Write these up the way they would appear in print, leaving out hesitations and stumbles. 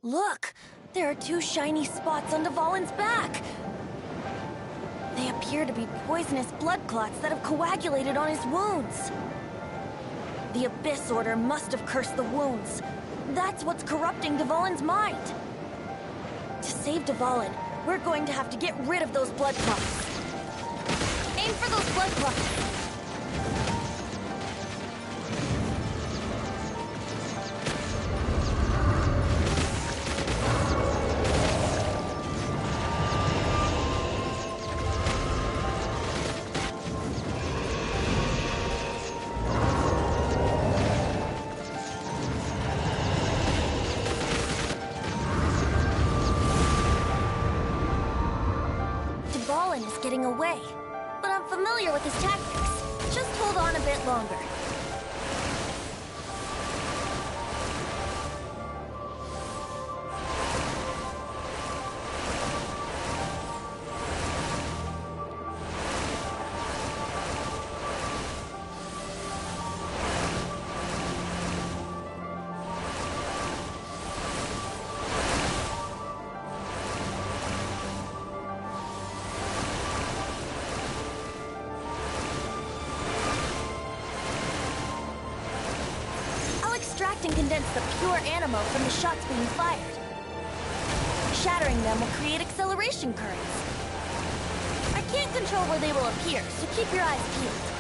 Look! There are two shiny spots on Dvalin's back! They appear to be poisonous blood clots that have coagulated on his wounds. The Abyss Order must have cursed the wounds. That's what's corrupting Dvalin's mind. To save Dvalin, we're going to have to get rid of those blood clots. Aim for those blood clots! Dvalin is getting away, but I'm familiar with his tactics. Just hold on a bit longer. Extract and condense the pure animo from the shots being fired. Shattering them will create acceleration currents. I can't control where they will appear, so keep your eyes peeled.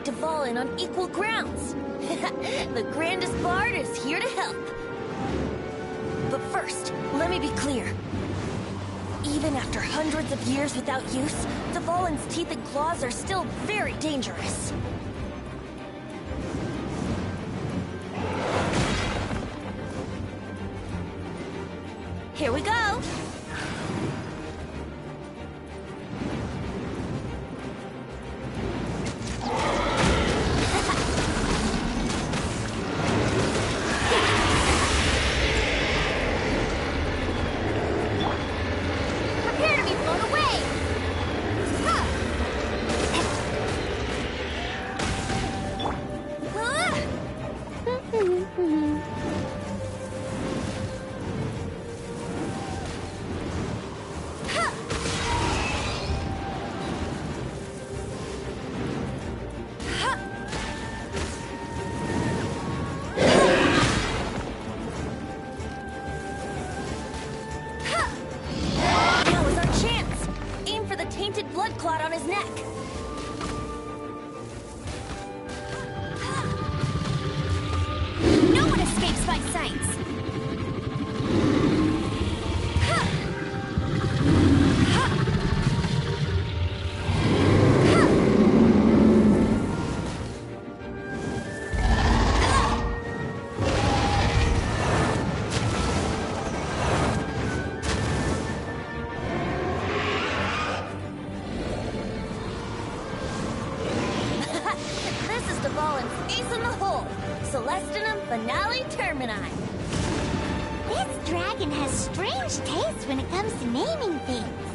to Volin on equal grounds. The grandest bard is here to help. But first, let me be clear. Even after hundreds of years without use, the Volin's teeth and claws are still very dangerous. Here we go! Prepare to be blown away! Huh. Now is our chance! Aim for the tainted blood clot on his neck. No one escapes my sights! This is the Volin's ace in the hole. Celestinum Finale Termini. This dragon has strange taste when it comes to naming things.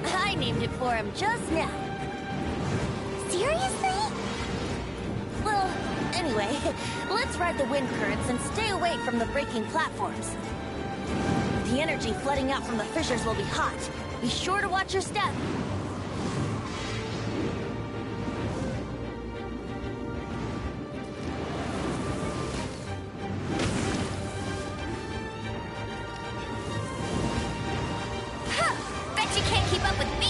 I named it for him just now. Seriously? Well, anyway, let's ride the wind currents and stay away from the breaking platforms. The energy flooding out from the fissures will be hot. Be sure to watch your step. Bet you can't keep up with me!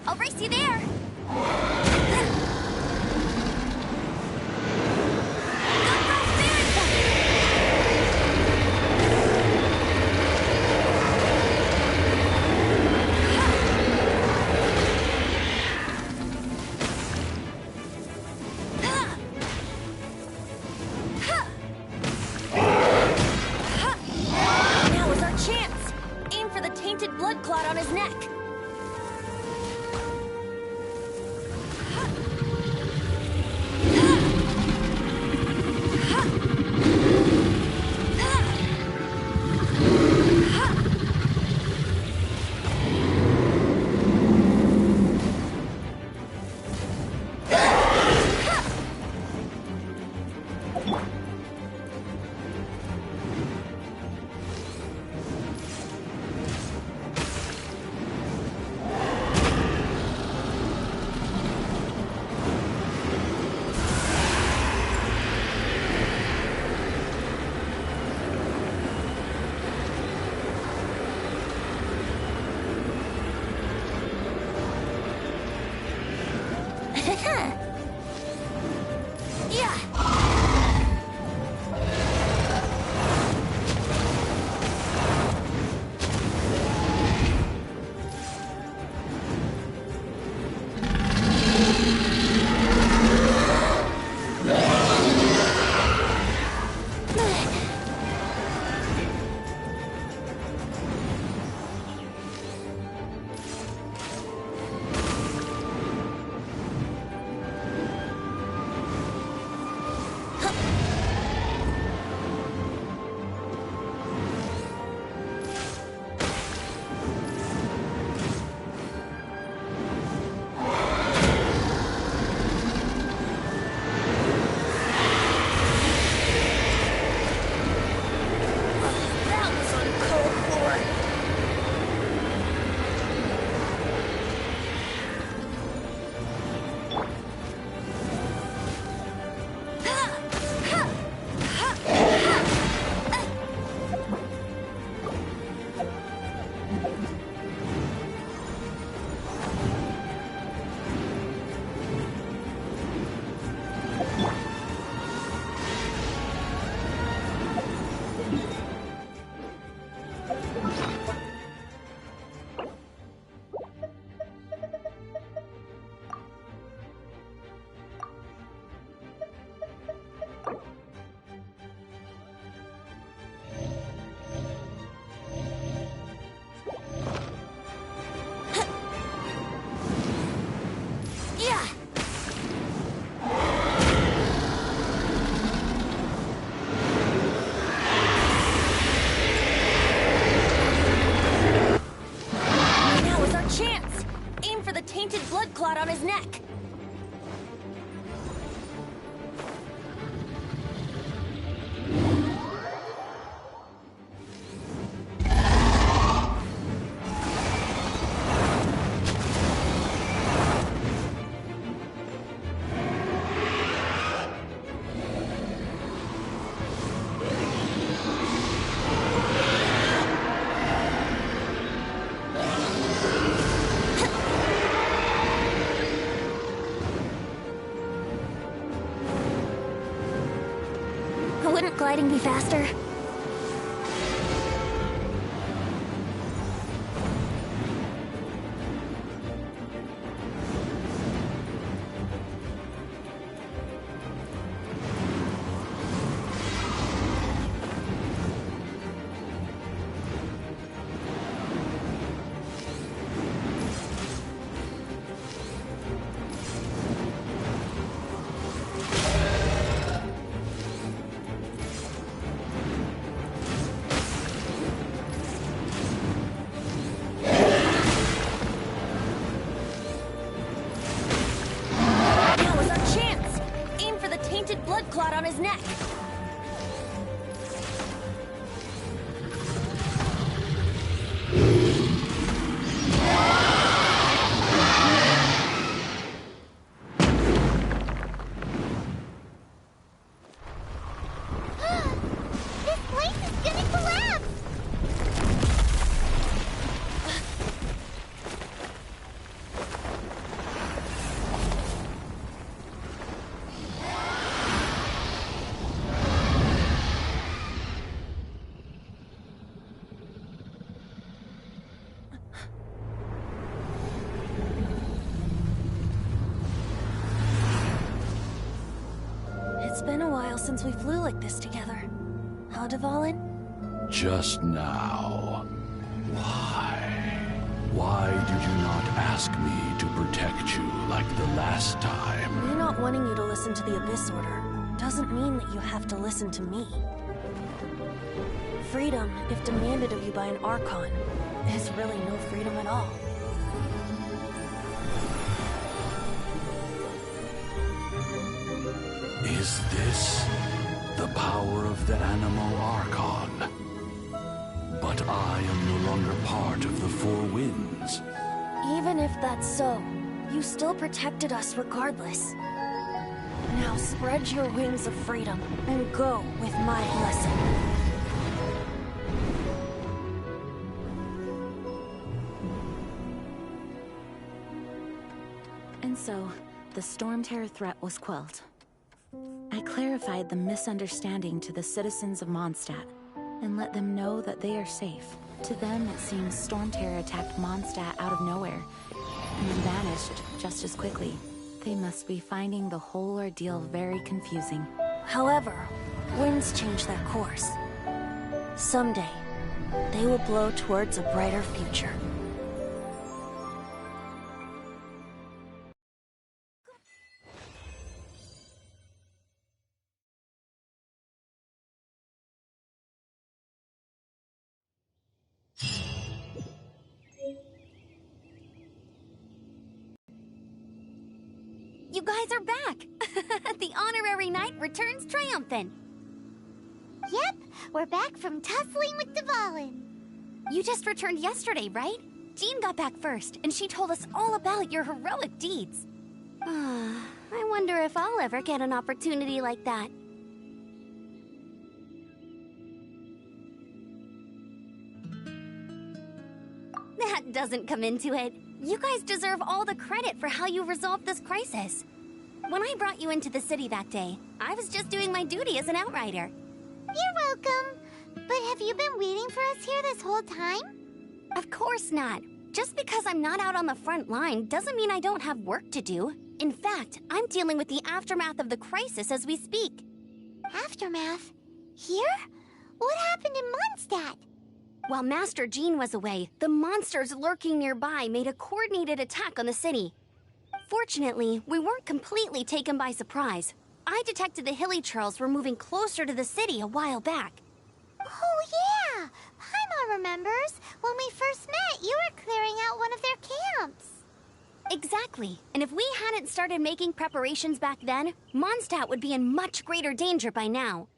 I'll race you there! Go, Now is our chance. Aim for the tainted blood clot on his neck. Yeah. Wouldn't gliding be faster? Blood clot on his neck. This place is gonna collapse! It's been a while since we flew like this together. Huh, Dvalin? Just now. Why? Why did you not ask me to protect you like the last time? Me not wanting you to listen to the Abyss Order doesn't mean that you have to listen to me. Freedom, if demanded of you by an Archon, is really no freedom at all. Is this the power of the Animo Archon? But I am no longer part of the Four Winds. Even if that's so, you still protected us regardless. Now spread your wings of freedom and go with my blessing. And so, the Storm Terror threat was quelled. I clarified the misunderstanding to the citizens of Mondstadt, and let them know that they are safe. To them, it seems Storm Terror attacked Mondstadt out of nowhere, and then vanished just as quickly. They must be finding the whole ordeal very confusing. However, winds change their course. Someday, they will blow towards a brighter future. You guys are back! The honorary knight returns triumphant. Yep, we're back from tussling with Dvalin. You just returned yesterday, right? Jean got back first, and she told us all about your heroic deeds. I wonder if I'll ever get an opportunity like that. That doesn't come into it. You guys deserve all the credit for how you resolved this crisis. When I brought you into the city that day, I was just doing my duty as an outrider. You're welcome. But have you been waiting for us here this whole time? Of course not. Just because I'm not out on the front line doesn't mean I don't have work to do. In fact, I'm dealing with the aftermath of the crisis as we speak. Aftermath? Here? What happened in Mondstadt? While Master Jean was away, the monsters lurking nearby made a coordinated attack on the city. Fortunately, we weren't completely taken by surprise. I detected the Hilly Churls were moving closer to the city a while back. Oh yeah! Paimon remembers. When we first met, you were clearing out one of their camps. Exactly. And if we hadn't started making preparations back then, Mondstadt would be in much greater danger by now.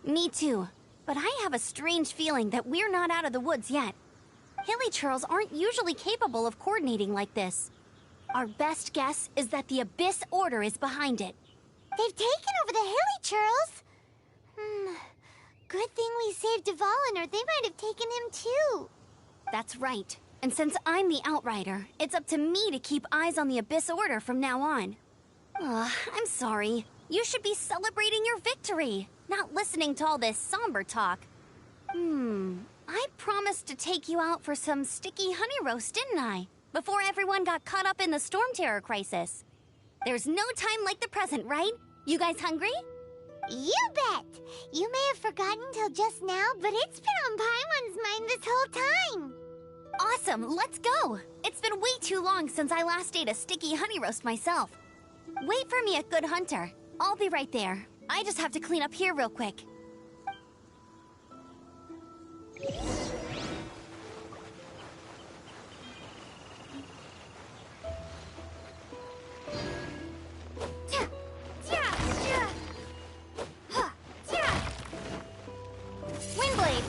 Me too. But I have a strange feeling that we're not out of the woods yet. Hilly Churls aren't usually capable of coordinating like this. Our best guess is that the Abyss Order is behind it. They've taken over the Hilly Churls. Good thing we saved Dvalin, or they might have taken him too. That's right. And since I'm the Outrider, it's up to me to keep eyes on the Abyss Order from now on. I'm sorry. You should be celebrating your victory, not listening to all this somber talk. I promised to take you out for some sticky honey roast, didn't I? Before everyone got caught up in the Storm Terror crisis. There's no time like the present, right? You guys hungry? You bet! You may have forgotten till just now, but it's been on Paimon's mind this whole time. Awesome, let's go! It's been way too long since I last ate a sticky honey roast myself. Wait for me at Good Hunter. I'll be right there. I just have to clean up here real quick. Windblade!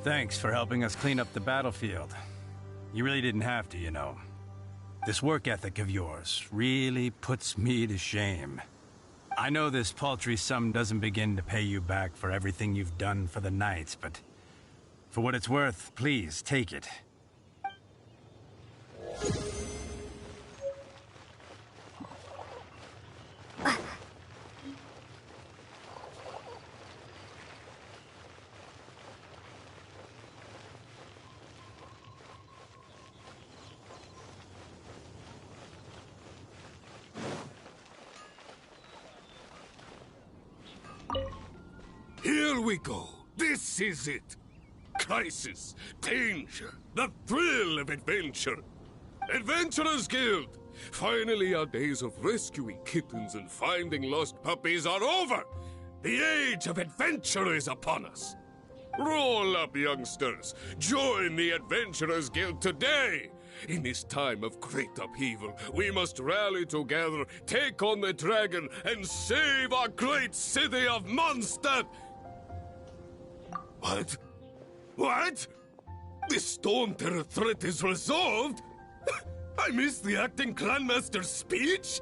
Thanks for helping us clean up the battlefield. You really didn't have to, you know. This work ethic of yours really puts me to shame. I know this paltry sum doesn't begin to pay you back for everything you've done for the Knights, but for what it's worth, please take it. Here we go. This is it. Crisis, danger, the thrill of adventure. Adventurers Guild! Finally, our days of rescuing kittens and finding lost puppies are over. The age of adventure is upon us. Roll up, youngsters. Join the Adventurers Guild today. In this time of great upheaval, we must rally together, take on the dragon, and save our great city of Mondstadt. What? What? The Storm Terror threat is resolved? I missed the acting clanmaster's speech?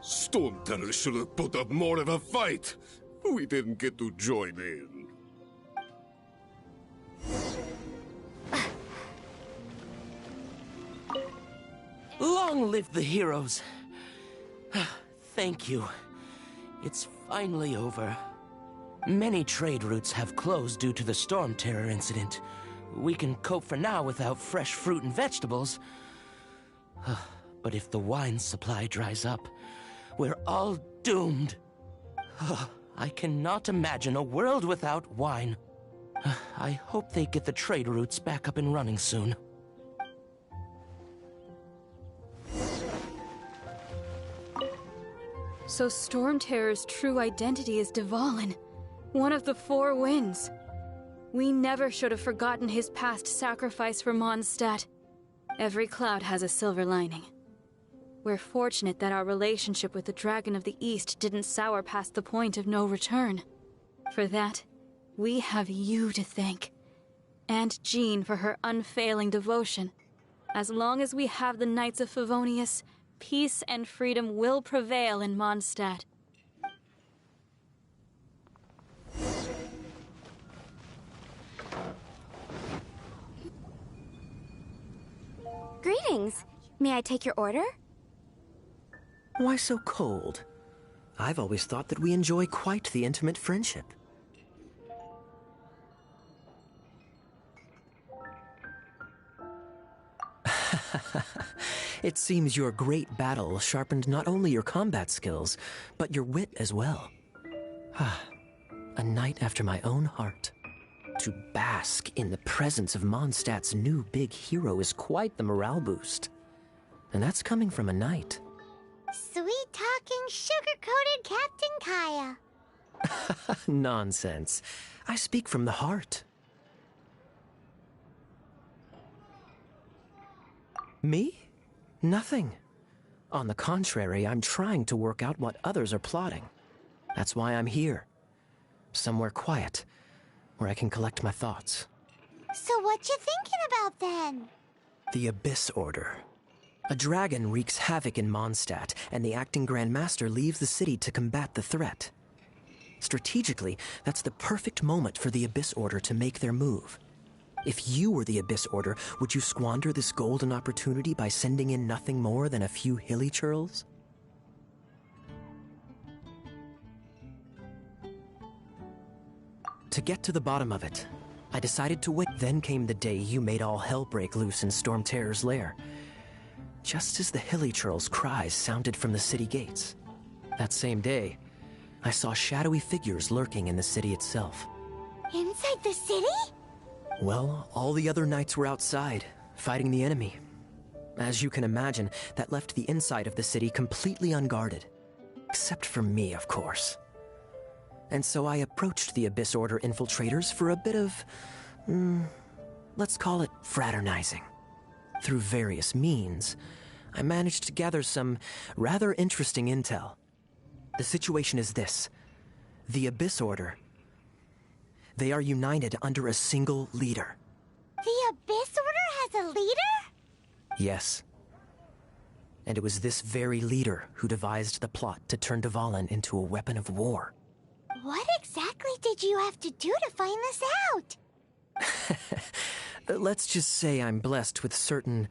Storm Terror should have put up more of a fight. We didn't get to join in. Long live the heroes. Thank you. It's finally over. Many trade routes have closed due to the Storm Terror incident. We can cope for now without fresh fruit and vegetables. But if the wine supply dries up, we're all doomed. I cannot imagine a world without wine. I hope they get the trade routes back up and running soon. So Storm Terror's true identity is Dvalin, one of the Four Winds. We never should have forgotten his past sacrifice for Mondstadt. Every cloud has a silver lining. We're fortunate that our relationship with the Dragon of the East didn't sour past the point of no return. For that, we have you to thank. And Jean for her unfailing devotion. As long as we have the Knights of Favonius, peace and freedom will prevail in Mondstadt. Greetings. May I take your order? Why so cold? I've always thought that we enjoy quite the intimate friendship. It seems your great battle sharpened not only your combat skills, but your wit as well. A knight after my own heart. To bask in the presence of Mondstadt's new big hero is quite the morale boost. And that's coming from a knight. Sweet-talking, sugar-coated Captain Kaya. Nonsense. I speak from the heart. Me? Nothing. On the contrary, I'm trying to work out what others are plotting. That's why I'm here. Somewhere quiet, where I can collect my thoughts. So what you thinking about then? The Abyss Order. A dragon wreaks havoc in Mondstadt, and the acting Grand Master leaves the city to combat the threat. Strategically, that's the perfect moment for the Abyss Order to make their move. If you were the Abyss Order, would you squander this golden opportunity by sending in nothing more than a few hilly churls? To get to the bottom of it, I decided to wait. Then came the day you made all hell break loose in Storm Terror's lair. Just as the hilly churls' cries sounded from the city gates. That same day, I saw shadowy figures lurking in the city itself. Inside the city? Well, all the other knights were outside, fighting the enemy. As you can imagine, that left the inside of the city completely unguarded. Except for me, of course. And so I approached the Abyss Order infiltrators for a bit of, let's call it fraternizing. Through various means, I managed to gather some rather interesting intel. The situation is this. The Abyss Order, they are united under a single leader. The Abyss Order has a leader? Yes. And it was this very leader who devised the plot to turn Dvalin into a weapon of war. What exactly did you have to do to find this out? Let's just say I'm blessed with certain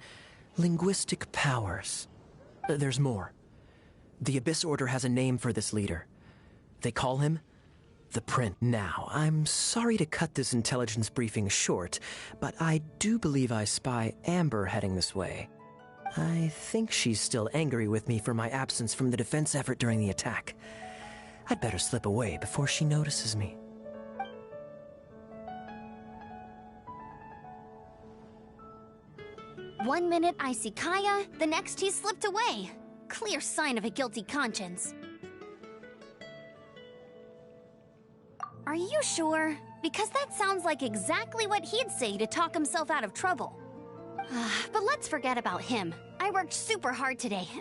linguistic powers. There's more. The Abyss Order has a name for this leader. They call him the Prince. Now, I'm sorry to cut this intelligence briefing short, but I do believe I spy Amber heading this way. I think she's still angry with me for my absence from the defense effort during the attack. I'd better slip away before she notices me. One minute I see Kaya, the next he slipped away. Clear sign of a guilty conscience. Are you sure? Because that sounds like exactly what he'd say to talk himself out of trouble. But let's forget about him. I worked super hard today, and